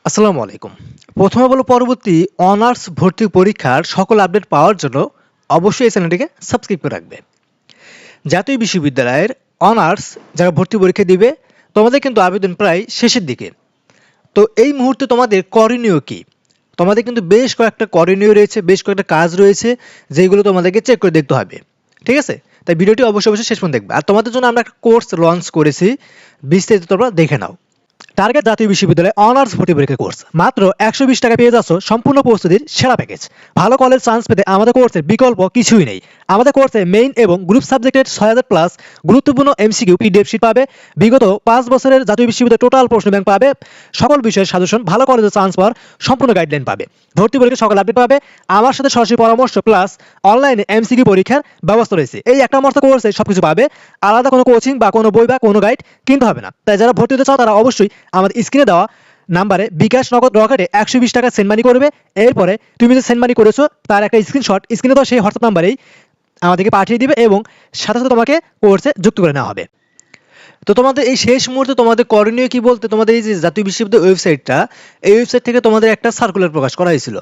আসসালামু আলাইকুম। প্রথমে বলব পরবর্তী অনার্স ভর্তি পরীক্ষার সকল আপডেট পাওয়ার জন্য অবশ্যই এই চ্যানেলটিকে সাবস্ক্রাইব করে রাখবে। জাতীয় বিশ্ববিদ্যালয়ের অনার্স যারা ভর্তি পরীক্ষা দিবে তোমাদের কিন্তু আবেদন প্রায় শেষের দিকে। তো এই মুহূর্তে তোমাদের করণীয় কি? তোমাদের কিন্তু বেশ কয়েকটা করণীয় রয়েছে, বেশ কয়েকটা কাজ রয়েছে যেগুলো তোমাদেরকে চেক করে দেখতে হবে। ঠিক আছে? তাই ভিডিওটি অবশ্যই শেষ পর্যন্ত দেখবে। আর তোমাদের জন্য আমরা একটা কোর্স লঞ্চ করেছি, বিস্তারিত তোমরা দেখে নাও। টার্গেট জাতীয় বিশ্ববিদ্যালয়ে অনার্স ভর্তি পরীক্ষা কোর্স মাত্র 120 টাকা পেয়ে যাচ্ছ সম্পূর্ণ প্রস্তুতির সেরা প্যাকেজ। ভালো কলেজ চান্স পেতে আমাদের কোর্সের বিকল্প কিছুই নেই। আমাদের কোর্সে মেইন এবং গ্রুপ সাবজেক্টের 6000 প্লাস গুরুত্বপূর্ণ এমসিকিউ পিডিএফ শিট পাবে, বিগত 5 বছরের জাতীয় বিশ্ববিদ্যালয়ের টোটাল প্রশ্ন ব্যাংক পাবে, সকল বিষয়ের সাজেশন, ভালো কলেজে চান্স পাওয়ার সম্পূর্ণ গাইডলাইন পাবে, ভর্তি পরীক্ষা সকল আপডেট পাবে, আমার সাথে সরাসরি পরামর্শ প্লাস অনলাইনে এমসিকিউ পরীক্ষার ব্যবস্থা রয়েছে। এই একটা মাত্র কোর্সে সবকিছু পাবে, আলাদা কোনো কোচিং বা কোনো বই বা কোনো গাইড কিনতে হবে না। তাই যারা ভর্তি হতে চাও তারা অবশ্যই আমাদের স্ক্রিনে দেওয়া নাম্বারে বিকাশ নগদ রকেটে 120 টাকা সেন্ড মানি করবে। এরপরে তুমি যে সেন্ড মানি করেছো তার একটা স্ক্রিনশট স্ক্রিনে দেওয়া সেই হোয়াটসঅ্যাপ নাম্বারেই আমাদেরকে পাঠিয়ে দিবে এবং সাথে সাথে তোমাকে কোর্সে যুক্ত করে নেওয়া হবে। তো তোমাদের এই শেষ মুহূর্তে তোমাদের করণীয় কি বলতে, তোমাদের এই যে জাতীয় বিশ্ববিদ্যালয় ওয়েবসাইটটা, এই ওয়েবসাইট থেকে তোমাদের একটা সার্কুলার প্রকাশ করা হয়েছিল।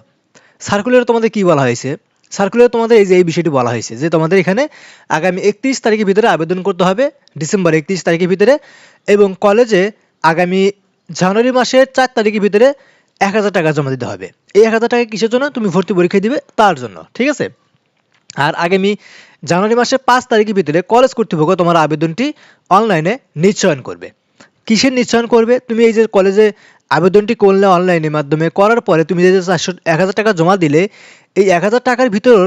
সার্কুলারে তোমাদের কি বলা হয়েছে? সার্কুলারে তোমাদের এই যে এই বিষয়টি বলা হয়েছে যে তোমাদের এখানে আগামী 31 তারিখের ভিতরে আবেদন করতে হবে, ডিসেম্বর 31 তারিখের ভিতরে, এবং কলেজে আগামী জানুয়ারি মাসের 4 তারিখের ভিতরে 1000 টাকা জমা দিতে হবে। এই 1000 টাকা কিসের জন্য? তুমি ভর্তি পরীক্ষা দিবে তার জন্য। ঠিক আছে? আর আগামী জানুয়ারি মাসের 5 তারিখের ভিতরে কলেজ কর্তৃপক্ষ তোমার আবেদনটি অনলাইনে নিশ্চয়ন করবে। কিসের নিশ্চয়ন করবে? তুমি এই যে কলেজে আবেদনটি করলে অনলাইনের মাধ্যমে করার পরে তুমি যে 1000 টাকা জমা দিলে, এই 1000 টাকার ভিতর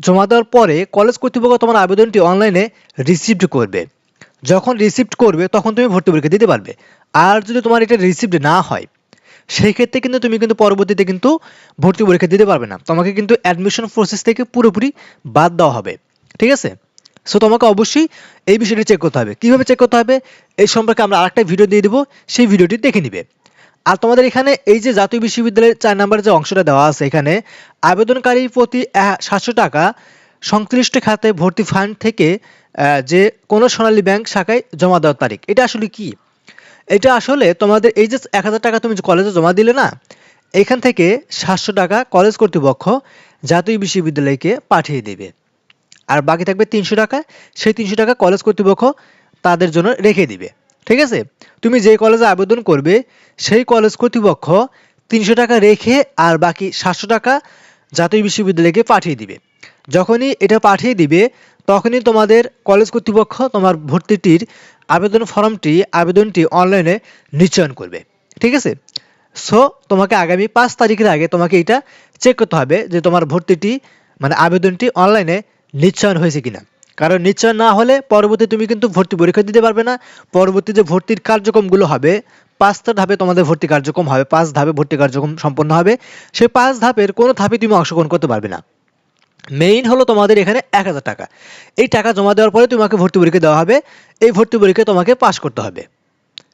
জমা দেওয়ার পরে কলেজ কর্তৃপক্ষ তোমার আবেদনটি অনলাইনে রিসিভড করবে। যখন রিসিভড করবে তখন তুমি ভর্তি পরীক্ষা দিতে পারবে। আর যদি তোমার এটা রিসিভড না হয় সেই ক্ষেত্রে কিন্তু তুমি কিন্তু পরবর্তীতে কিন্তু ভর্তি পরীক্ষা দিতে পারবে না। তোমাকে কিন্তু অ্যাডমিশন প্রসেস থেকে পুরোপুরি বাদ দেওয়া হবে। ঠিক আছে? সো তোমাকে অবশ্যই এই বিষয়টি চেক করতে হবে। কিভাবে চেক করতে হবে এই সম্পর্কে আমরা আরেকটা ভিডিও দিয়ে দেবো, সেই ভিডিওটি দেখে নিবে। আর তোমাদের এখানে এই যে জাতীয় বিশ্ববিদ্যালয়ের 4 নম্বরের যে অংশটা দেওয়া আছে, এখানে আবেদনকারীর প্রতি 700 টাকা সংশ্লিষ্ট খাতে ভর্তি ফান্ড থেকে যে কোনো সোনালী ব্যাংক শাখায় জমা দেওয়ার তারিখ। এটা আসলে কি? এটা আসলে তোমাদের এই যে 1000 টাকা তুমি কলেজে জমা দিলে না, এখান থেকে 700 টাকা কলেজ কর্তৃপক্ষ জাতীয় বিশ্ববিদ্যালয়কে পাঠিয়ে দেবে। আর বাকি থাকবে 300 টাকা। সেই 300 টাকা কলেজ কর্তৃপক্ষ তাদের জন্য রেখে দিবে। ঠিক আছে? তুমি যে কলেজে আবেদন করবে সেই কলেজ কর্তৃপক্ষ 300 টাকা রেখে আর বাকি 700 টাকা জাতীয় বিশ্ববিদ্যালয়কে পাঠিয়ে দিবে। যখনই এটা পাঠিয়ে দিবে তখনই তোমাদের কলেজ কর্তৃপক্ষ তোমার ভর্তিটির আবেদনটি অনলাইনে নিশ্চয়ন করবে। ঠিক আছে? সো তোমাকে আগামী 5 তারিখের আগে তোমাকে এটা চেক করতে হবে যে তোমার ভর্তিটি মানে আবেদনটি অনলাইনে নিশ্চয়ন হয়েছে কিনা। কারণ নিশ্চয়ন না হলে পরবর্তী তুমি কিন্তু ভর্তি পরীক্ষা দিতে পারবে না। পরবর্তী যে ভর্তির কার্যক্রমগুলো হবে, 5টা ধাপে তোমাদের ভর্তি কার্যক্রম হবে, 5 ধাপে ভর্তি কার্যক্রম সম্পন্ন হবে। সেই 5 ধাপের কোনো ধাপে তুমি অংশগ্রহণ করতে পারবে না। মেইন হলো তোমাদের এখানে 1000 টাকা। এই টাকা জমা দেওয়ার পরে তোমাকে ভর্তি পরীক্ষা দেওয়া হবে। এই ভর্তি পরীক্ষায় তোমাকে পাস করতে হবে।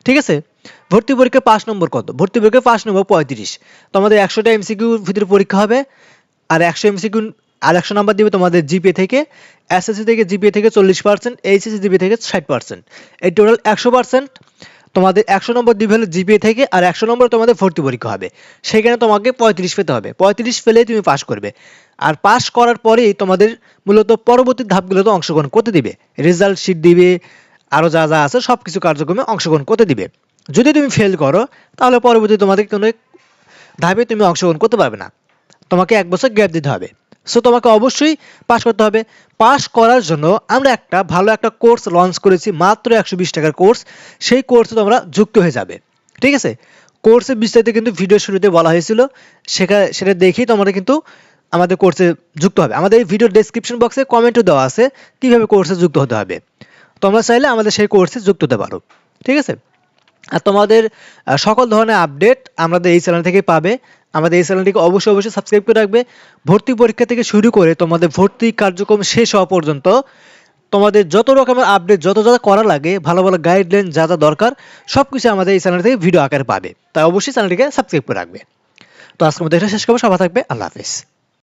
ঠিক আছে? ভর্তি পরীক্ষায় 5 নম্বর কত? ভর্তি পরীক্ষায় 5 নম্বর 35। তোমাদের 100টা এমসিকিউ ভিতরে পরীক্ষা হবে। আর 100 এমসিকিউ আর 100 নাম্বার দিবে তোমাদের জিপিএ থেকে, এসএসসি থেকে জিপিএ থেকে 40%, এইচএসসি জিপিএ থেকে 60%। এই টোটাল 100%। তোমাদের 100 নম্বর দিবে হলো জিপিএ থেকে, আর 100 নম্বর তোমাদের ভর্তি পরীক্ষা হবে। সেখানে তোমাকে 35 পেতে হবে। 35 পেলেই তুমি পাস করবে। আর পাস করার পরেই তোমাদের মূলত পরবর্তী ধাপগুলোতে অংশগ্রহণ করতে দিবে। রেজাল্ট শিট দিবে, আরও যা যা আছে সব কিছু কার্যক্রমে অংশগ্রহণ করতে দিবে। যদি তুমি ফেল করো তাহলে পরবর্তী তোমাদের কোনো ধাপে তুমি অংশগ্রহণ করতে পারবে না। তোমাকে 1 বছর গ্যাপ দিতে হবে। সো তোমাকে অবশ্যই পাস করতে হবে। পাস করার জন্য আমরা একটা ভালো একটা কোর্স লঞ্চ করেছি, মাত্র 120 টাকার কোর্স। সেই কোর্সে তোমরা যুক্ত হয়ে যাবে। ঠিক আছে? কোর্সের বিস্তারিত কিন্তু ভিডিও শুরুতে বলা হয়েছিল, সেটা দেখেই তোমরা কিন্তু আমাদের কোর্সে যুক্ত হবে। আমাদের এই ভিডিও ডেসক্রিপশন বক্সে কমেন্টও দেওয়া আছে কিভাবে কোর্সে যুক্ত হতে হবে। তোমরা চাইলে আমাদের সেই কোর্সে যুক্ত হতে পারো। ঠিক আছে? আর তোমাদের সকল ধরনের আপডেট আমাদের এই চ্যানেল থেকে পাবে। আমাদের এই চ্যানেলটিকে অবশ্যই সাবস্ক্রাইব করে রাখবে। ভর্তি পরীক্ষা থেকে শুরু করে তোমাদের ভর্তি কার্যক্রম শেষ হওয়া পর্যন্ত তোমাদের যত রকমের আপডেট যত যা করা লাগে, ভালো ভালো গাইডলাইন যা যা দরকার সবকিছু আমাদের এই চ্যানেল থেকে ভিডিও আকারে পাবে। তাই অবশ্যই চ্যানেলটিকে সাবস্ক্রাইব করে রাখবে। তো আজকের মধ্যে এটা শেষ করবো। সবাই থাকবে। আল্লাহ হাফেজ।